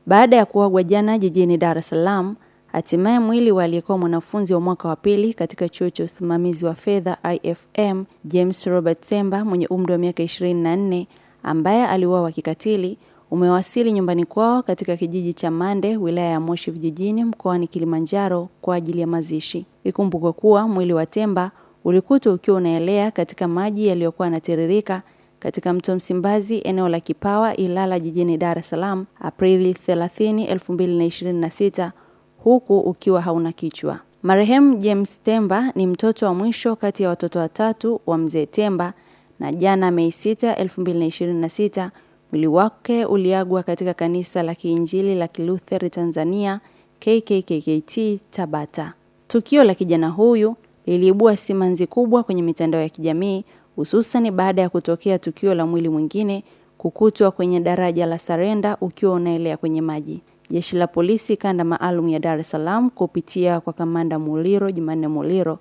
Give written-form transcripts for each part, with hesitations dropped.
Baada ya kuagwa jana jijini Dar es Salaam, hatimaye mwili wa aliyekuwa mwanafunzi wa mwaka wa pili katika chuo cha usimamizi wa fedha IFM, James Robert Temba mwenye umri wa miaka 24 ambaye aliuawa kikatili umewasili nyumbani kwao katika kijiji cha Mande, wilaya ya Moshi vijijini mkoani Kilimanjaro kwa ajili ya mazishi. Ikumbukwe kuwa mwili wa Temba ulikutwa ukiwa unaelea katika maji yaliyokuwa yanatiririka katika mto Msimbazi eneo la Kipawa Ilala jijini Dar es Salaam Aprili 30, 2026 huku ukiwa hauna kichwa. Marehemu James Temba ni mtoto wa mwisho kati ya watoto watatu wa mzee Temba na jana Mei 6, 2026 mwili wake uliagwa katika kanisa la Kiinjili la Kilutheri Tanzania KKKT Tabata. Tukio la kijana huyu liliibua simanzi kubwa kwenye mitandao ya kijamii hususan baada ya kutokea tukio la mwili mwingine kukutwa kwenye daraja la Sarenda ukiwa unaelea kwenye maji. Jeshi la polisi kanda maalum ya Dar es Salaam kupitia kwa kamanda Muliro Jumanne Muliro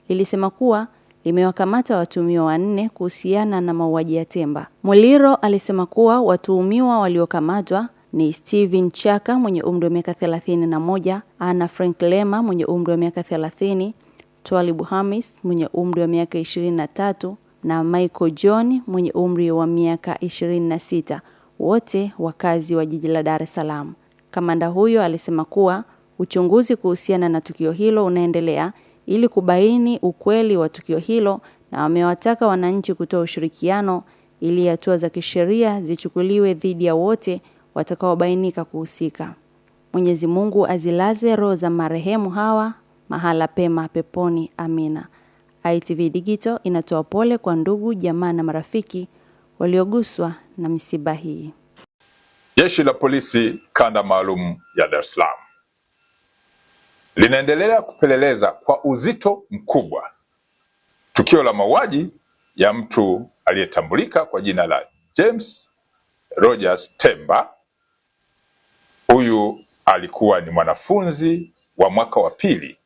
lilisema kuwa limewakamata watuhumiwa 4 kuhusiana na mauaji ya Temba. Muliro alisema kuwa watuhumiwa waliokamatwa ni Steven Chaka mwenye umri wa miaka 31, Anna Frank Lema mwenye umri wa miaka 30, Twalibu Hamis mwenye umri wa miaka 23 na Michael John mwenye umri wa miaka 26, wote wakazi wa jiji la Dar es Salaam. Kamanda huyo alisema kuwa uchunguzi kuhusiana na tukio hilo unaendelea ili kubaini ukweli wa tukio hilo na wamewataka wananchi kutoa ushirikiano ili hatua za kisheria zichukuliwe dhidi ya wote watakaobainika kuhusika. Mwenyezi Mungu azilaze roho za marehemu hawa mahala pema peponi, amina. ITV Digital inatoa pole kwa ndugu, jamaa na marafiki walioguswa na misiba hii. Jeshi la polisi kanda maalum ya Dar es Salaam linaendelea kupeleleza kwa uzito mkubwa tukio la mauaji ya mtu aliyetambulika kwa jina la James Rogers Temba. Huyu alikuwa ni mwanafunzi wa mwaka wa pili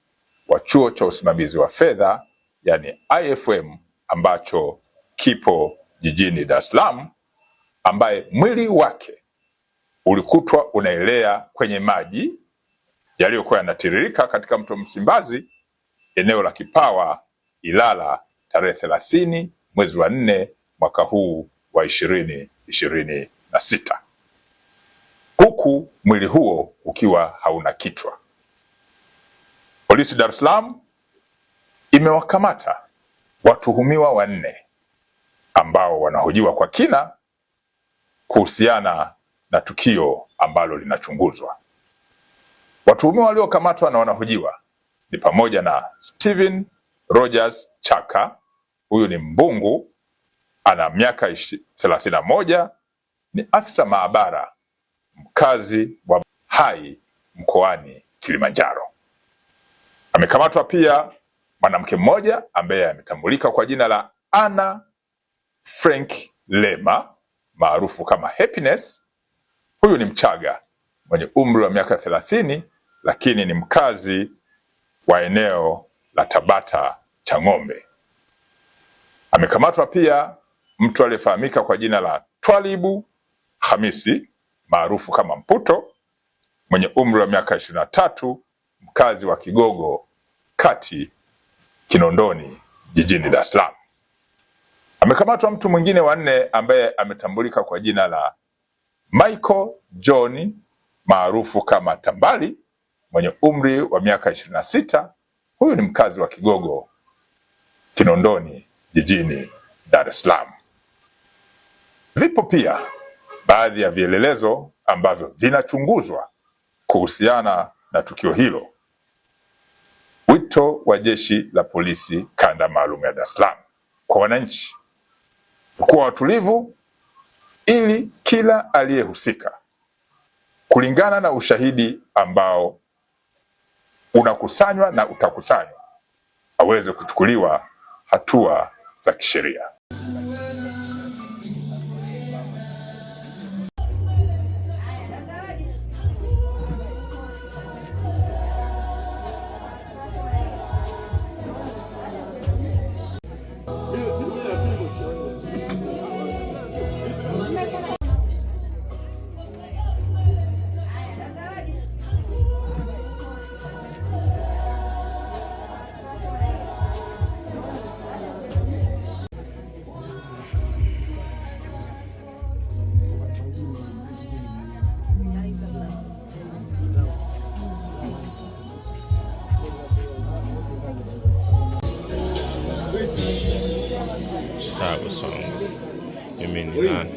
wa chuo cha usimamizi wa fedha yani IFM ambacho kipo jijini Dar es Salaam, ambaye mwili wake ulikutwa unaelea kwenye maji yaliyokuwa yanatiririka katika mto Msimbazi eneo la Kipawa Ilala tarehe 30 mwezi wa 4 mwaka huu wa 2026, huku mwili huo ukiwa hauna kichwa. Polisi Dar es Salaam imewakamata watuhumiwa 4 ambao wanahojiwa kwa kina kuhusiana na tukio ambalo linachunguzwa. Watuhumiwa waliokamatwa na wanahojiwa ni pamoja na Steven Rogers Chaka, huyu ni mbungu, ana miaka 31, ni afisa maabara mkazi wa Hai mkoani Kilimanjaro. Amekamatwa pia mwanamke mmoja ambaye ametambulika kwa jina la Anna Frank Lema maarufu kama Happiness. Huyu ni Mchaga mwenye umri wa miaka 30 lakini ni mkazi wa eneo la Tabata Chang'ombe. Amekamatwa pia mtu aliyefahamika kwa jina la Twalibu Hamisi maarufu kama Mputo mwenye umri wa miaka 23, mkazi wa Kigogo Kati Kinondoni jijini Dar es Salaam. Amekamatwa mtu mwingine wa 4 ambaye ametambulika kwa jina la Michael John maarufu kama Tambali mwenye umri wa miaka 26. Huyu ni mkazi wa Kigogo Kinondoni jijini Dar es Salaam. Vipo pia baadhi ya vielelezo ambavyo vinachunguzwa kuhusiana na tukio hilo. Wito wa jeshi la polisi kanda maalum ya Dar es Salaam kwa wananchi kuwa watulivu ili kila aliyehusika kulingana na ushahidi ambao unakusanywa na utakusanywa aweze kuchukuliwa hatua za kisheria. Sawa Songo. Mimi ni nani?